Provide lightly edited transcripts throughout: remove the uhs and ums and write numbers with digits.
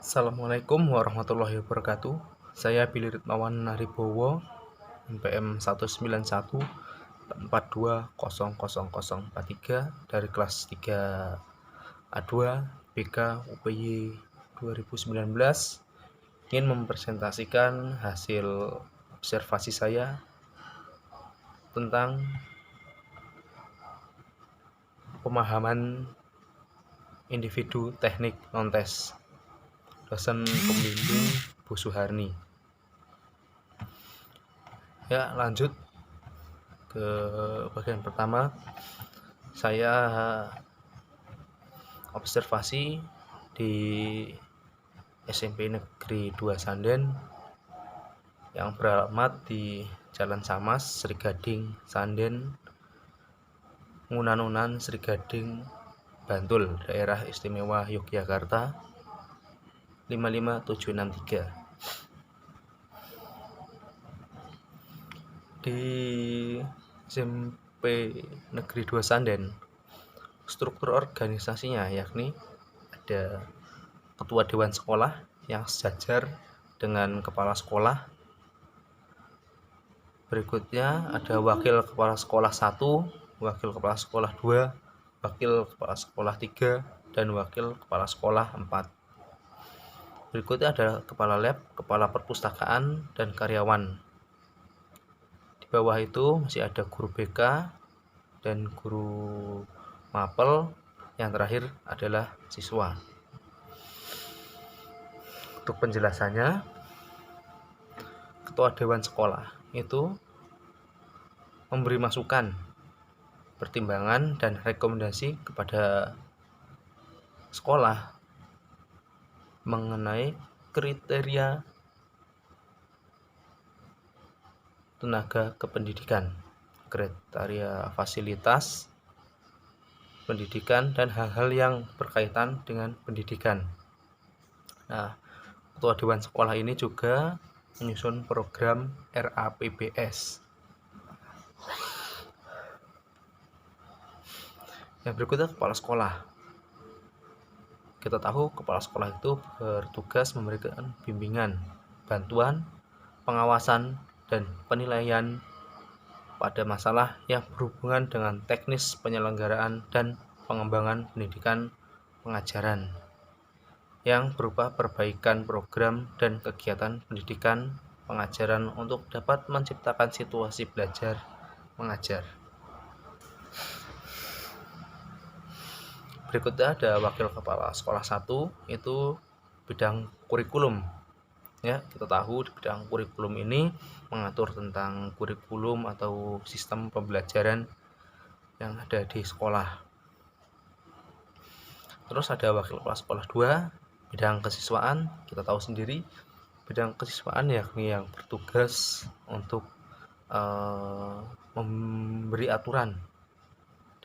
Assalamualaikum warahmatullahi wabarakatuh. Saya Billy Ritmawan Naribowo, NPM 19142000043 dari kelas 3A2 BK UPY 2019, ingin mempresentasikan hasil observasi saya tentang pemahaman individu teknik non-tes, dosen pembimbing Bu Suharni. Ya, lanjut ke bagian pertama. Saya observasi di SMP Negeri 2 Sanden yang beralamat di Jalan Samas, Sri Gading, Sanden, Ngunanunan, Sri Gading, Bantul, Daerah Istimewa Yogyakarta 55763. Di SMP Negeri 2 Sanden, struktur organisasinya yakni ada ketua dewan sekolah yang sejajar dengan kepala sekolah. Berikutnya ada wakil kepala sekolah 1, wakil kepala sekolah 2, wakil kepala sekolah 3, dan wakil kepala sekolah 4. Berikutnya ada kepala lab, kepala perpustakaan, dan karyawan. Di bawah itu masih ada guru BK dan guru mapel. Yang terakhir adalah siswa. Untuk penjelasannya, ketua dewan sekolah itu memberi masukan, pertimbangan, dan rekomendasi kepada sekolah mengenai kriteria tenaga kependidikan, kriteria fasilitas pendidikan, dan hal-hal yang berkaitan dengan pendidikan. Nah, ketua dewan sekolah ini juga menyusun program RAPBS. Yang berikutnya kepala sekolah. Kita tahu kepala sekolah itu bertugas memberikan bimbingan, bantuan, pengawasan, dan penilaian pada masalah yang berhubungan dengan teknis penyelenggaraan dan pengembangan pendidikan pengajaran yang berupa perbaikan program dan kegiatan pendidikan pengajaran untuk dapat menciptakan situasi belajar mengajar. Berikutnya ada wakil kepala sekolah 1, itu bidang kurikulum. Ya, kita tahu di bidang kurikulum ini mengatur tentang kurikulum atau sistem pembelajaran yang ada di sekolah. Terus ada wakil kepala sekolah 2, bidang kesiswaan. Kita tahu sendiri bidang kesiswaan yakni yang bertugas untuk memberi aturan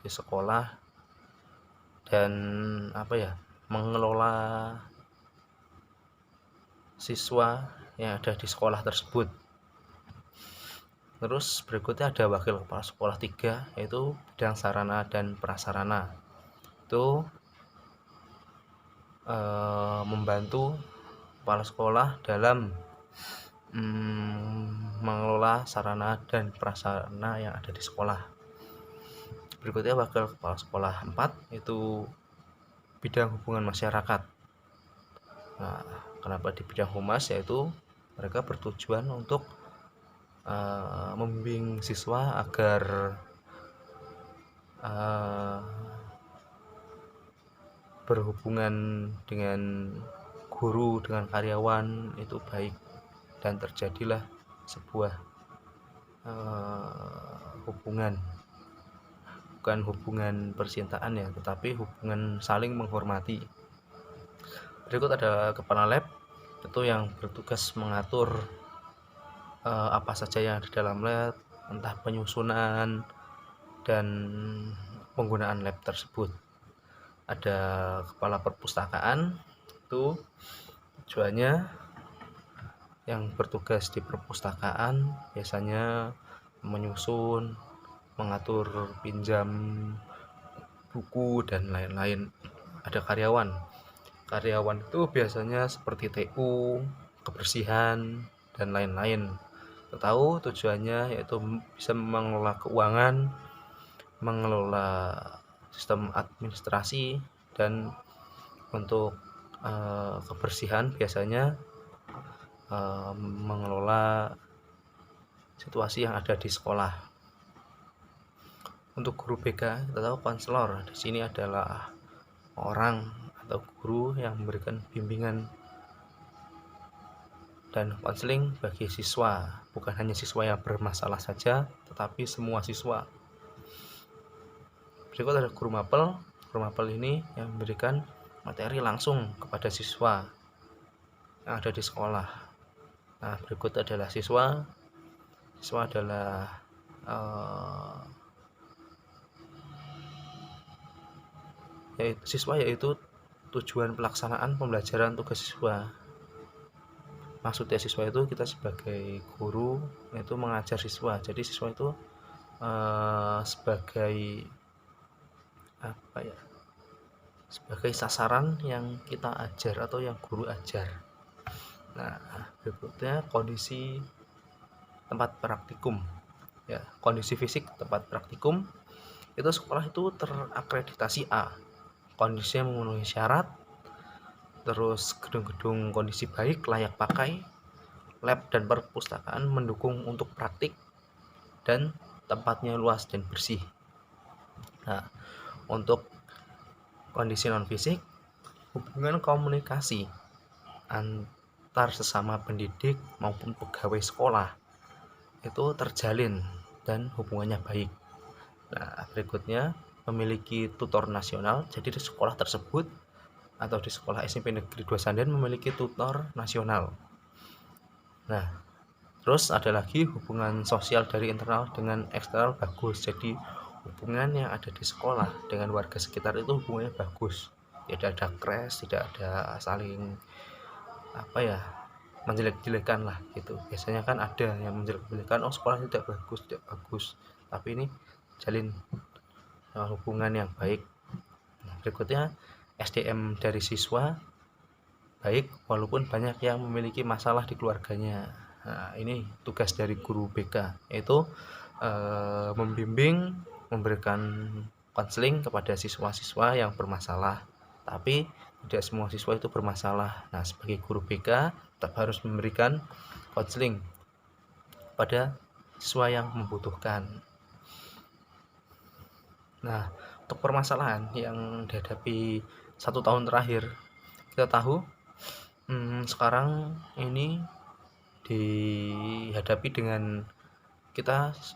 di sekolah dan mengelola siswa yang ada di sekolah tersebut. Terus berikutnya ada wakil kepala sekolah 3, yaitu bidang sarana dan prasarana. Itu membantu kepala sekolah dalam mengelola sarana dan prasarana yang ada di sekolah. Berikutnya wakil kepala sekolah 4, itu bidang hubungan masyarakat. Nah, kenapa di bidang humas? Yaitu mereka bertujuan untuk membimbing siswa agar berhubungan dengan guru, dengan karyawan itu baik, dan terjadilah sebuah hubungan, bukan hubungan percintaan ya, tetapi hubungan saling menghormati. Berikut ada kepala lab, itu yang bertugas mengatur apa saja yang ada di dalam lab, entah penyusunan dan penggunaan lab tersebut. Ada kepala perpustakaan, itu tujuannya yang bertugas di perpustakaan biasanya menyusun, mengatur pinjam buku, dan lain-lain. Ada karyawan, Karyawan itu biasanya seperti TU, kebersihan, dan lain-lain. Kita tahu tujuannya yaitu bisa mengelola keuangan, mengelola sistem administrasi, dan untuk kebersihan biasanya mengelola situasi yang ada di sekolah. Untuk guru BK, kita tahu konselor di sini adalah orang atau guru yang memberikan bimbingan dan konseling bagi siswa, bukan hanya siswa yang bermasalah saja, tetapi semua siswa. Berikut ada guru mapel. Guru mapel ini yang memberikan materi langsung kepada siswa yang ada di sekolah. Nah, berikut adalah siswa. Siswa adalah yaitu tujuan pelaksanaan pembelajaran tugas siswa. Maksudnya siswa itu kita sebagai guru itu mengajar siswa. Jadi siswa itu sebagai sebagai sasaran yang kita ajar atau yang guru ajar. Nah, berikutnya kondisi tempat praktikum. Ya, kondisi fisik tempat praktikum itu sekolah itu terakreditasi A. Kondisinya memenuhi syarat. Terus gedung-gedung kondisi baik, layak pakai, lab dan perpustakaan mendukung untuk praktik, dan tempatnya luas dan bersih. Nah, untuk kondisi non fisik, hubungan komunikasi antar sesama pendidik maupun pegawai sekolah itu terjalin dan hubungannya baik. Nah, berikutnya memiliki tutor nasional. Jadi di sekolah tersebut atau di sekolah SMP Negeri 2 Sandan memiliki tutor nasional. Nah, terus ada lagi hubungan sosial dari internal dengan eksternal bagus. Jadi hubungan yang ada di sekolah dengan warga sekitar itu hubungannya bagus. Tidak ada crash, tidak ada saling menjelek-jelekan lah gitu. Biasanya kan ada yang menjelek-jelekan, sekolah tidak bagus. Tapi ini jalin hubungan yang baik. Nah, berikutnya SDM dari siswa baik walaupun banyak yang memiliki masalah di keluarganya. Nah, ini tugas dari guru BK, yaitu membimbing, memberikan konseling kepada siswa-siswa yang bermasalah. Tapi tidak semua siswa itu bermasalah. Nah, sebagai guru BK tetap harus memberikan konseling pada siswa yang membutuhkan. Nah, untuk permasalahan yang dihadapi 1 tahun terakhir, kita tahu sekarang ini dihadapi dengan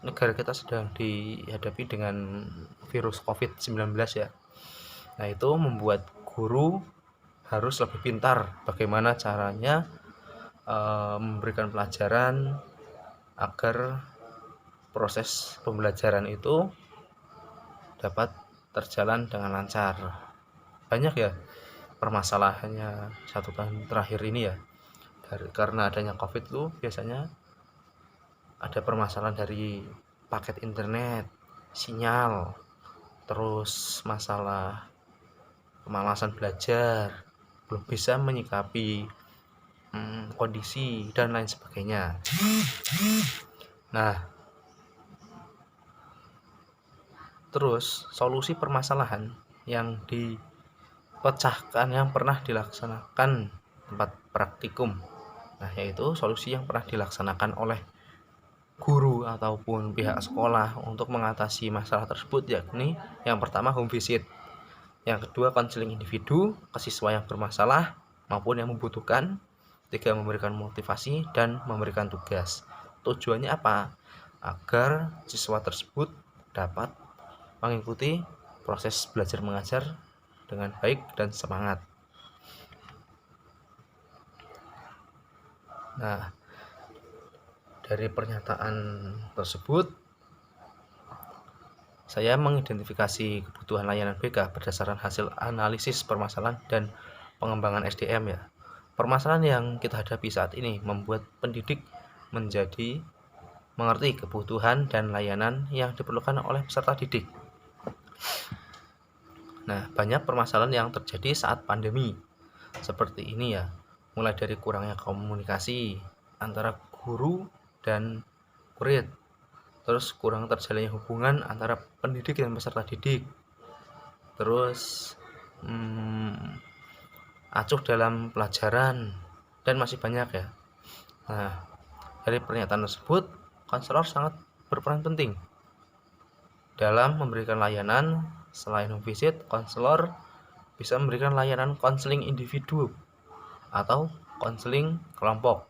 negara kita sedang dihadapi dengan virus COVID-19 ya. Nah, itu membuat guru harus lebih pintar bagaimana caranya memberikan pelajaran agar proses pembelajaran itu dapat terjalan dengan lancar. Banyak ya permasalahannya 1 tahun terakhir ini ya, karena adanya COVID itu biasanya ada permasalahan dari paket internet, sinyal, terus masalah kemalasan belajar, belum bisa menyikapi kondisi dan lain sebagainya. Nah, terus solusi permasalahan yang dipecahkan yang pernah dilaksanakan tempat praktikum. Nah, yaitu solusi yang pernah dilaksanakan oleh guru ataupun pihak sekolah untuk mengatasi masalah tersebut, yakni yang pertama home visit, yang kedua konseling individu ke siswa yang bermasalah maupun yang membutuhkan, tiga memberikan motivasi dan memberikan tugas. Tujuannya apa? Agar siswa tersebut dapat mengikuti proses belajar mengajar dengan baik dan semangat. Nah, dari pernyataan tersebut saya mengidentifikasi kebutuhan layanan BK berdasarkan hasil analisis permasalahan dan pengembangan SDM ya. Permasalahan yang kita hadapi saat ini membuat pendidik menjadi mengerti kebutuhan dan layanan yang diperlukan oleh peserta didik. Nah, banyak permasalahan yang terjadi saat pandemi. seperti ini ya, mulai dari kurangnya komunikasi antara guru dan murid, terus kurang terjalinnya hubungan antara pendidik dan peserta didik, terus acuh dalam pelajaran, dan masih banyak ya. Nah, dari pernyataan tersebut, konselor sangat berperan penting dalam memberikan layanan. Selain home visit, konselor bisa memberikan layanan konseling individu atau konseling kelompok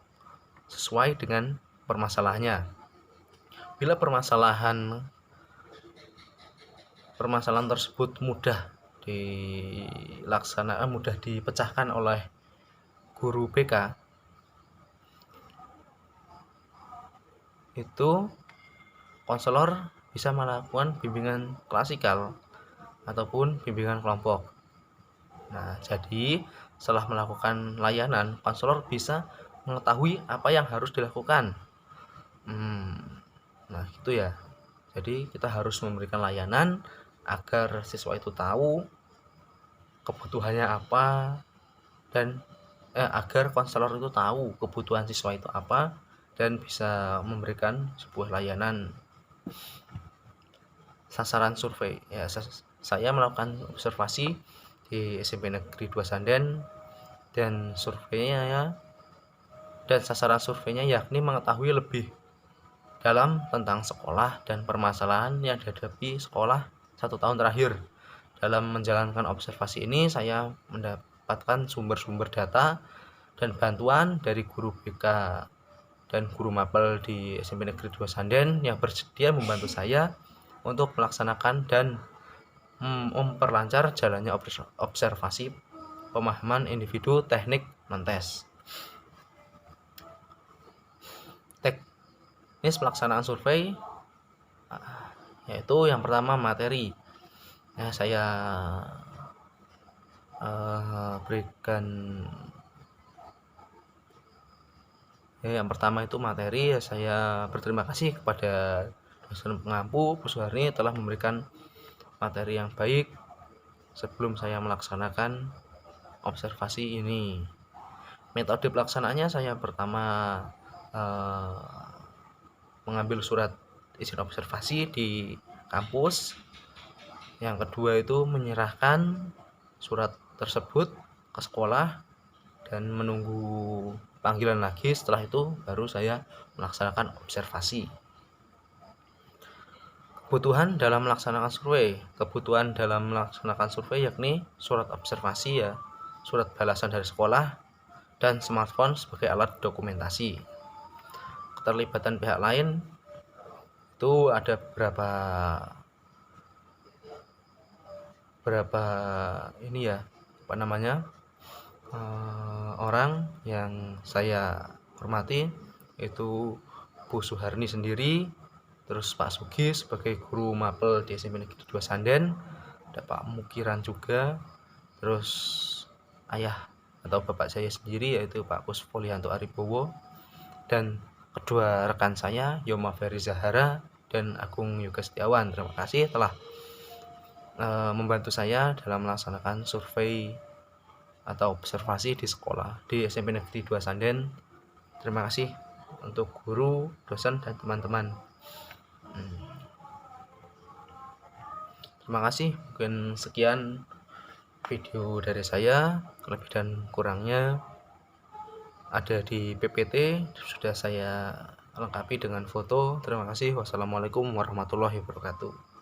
sesuai dengan permasalahannya. Bila permasalahan tersebut mudah dipecahkan oleh guru BK, itu konselor bisa melakukan bimbingan klasikal ataupun bimbingan kelompok. Nah, jadi setelah melakukan layanan, konselor bisa mengetahui apa yang harus dilakukan. Nah, gitu ya. Jadi kita harus memberikan layanan agar siswa itu tahu kebutuhannya apa, dan agar konselor itu tahu kebutuhan siswa itu apa dan bisa memberikan sebuah layanan. Sasaran survei ya, saya melakukan observasi di SMP Negeri 2 Sanden, dan sasaran surveinya yakni mengetahui lebih dalam tentang sekolah dan permasalahan yang dihadapi sekolah 1 tahun terakhir. Dalam menjalankan observasi ini, saya mendapatkan sumber-sumber data dan bantuan dari guru BK dan guru mapel di SMP Negeri 2 Sanden yang bersedia membantu saya untuk melaksanakan dan memperlancar jalannya observasi pemahaman individu teknik mentes. Teknis pelaksanaan survei yaitu yang pertama materi. Saya berikan yang pertama itu materi. Saya berterima kasih kepada dosen pengampu Bu Suharni telah memberikan materi yang baik sebelum saya melaksanakan observasi ini. Metode pelaksanaannya, saya pertama mengambil surat izin observasi di kampus. Yang kedua itu menyerahkan surat tersebut ke sekolah dan menunggu panggilan lagi. Setelah itu baru saya melaksanakan observasi. Kebutuhan dalam melaksanakan survei yakni surat observasi ya, surat balasan dari sekolah, dan smartphone sebagai alat dokumentasi. Keterlibatan pihak lain itu ada berapa orang yang saya hormati, itu Bu Suharni sendiri, terus Pak Sugi sebagai guru mapel di SMP Negeri 2 Sanden, ada Pak Mukiran juga, terus ayah atau bapak saya sendiri yaitu Pak Kusfolianto Aribowo, dan kedua rekan saya Yoma Ferry Zahara dan Agung Yoga Setiawan. Terima kasih telah membantu saya dalam melaksanakan survei atau observasi di sekolah di SMP Negeri 2 Sanden. Terima kasih untuk guru, dosen, dan teman-teman. Terima kasih. Mungkin sekian video dari saya. Lebih dan kurangnya ada di PPT, sudah saya lengkapi dengan foto. Terima kasih. Wassalamualaikum warahmatullahi wabarakatuh.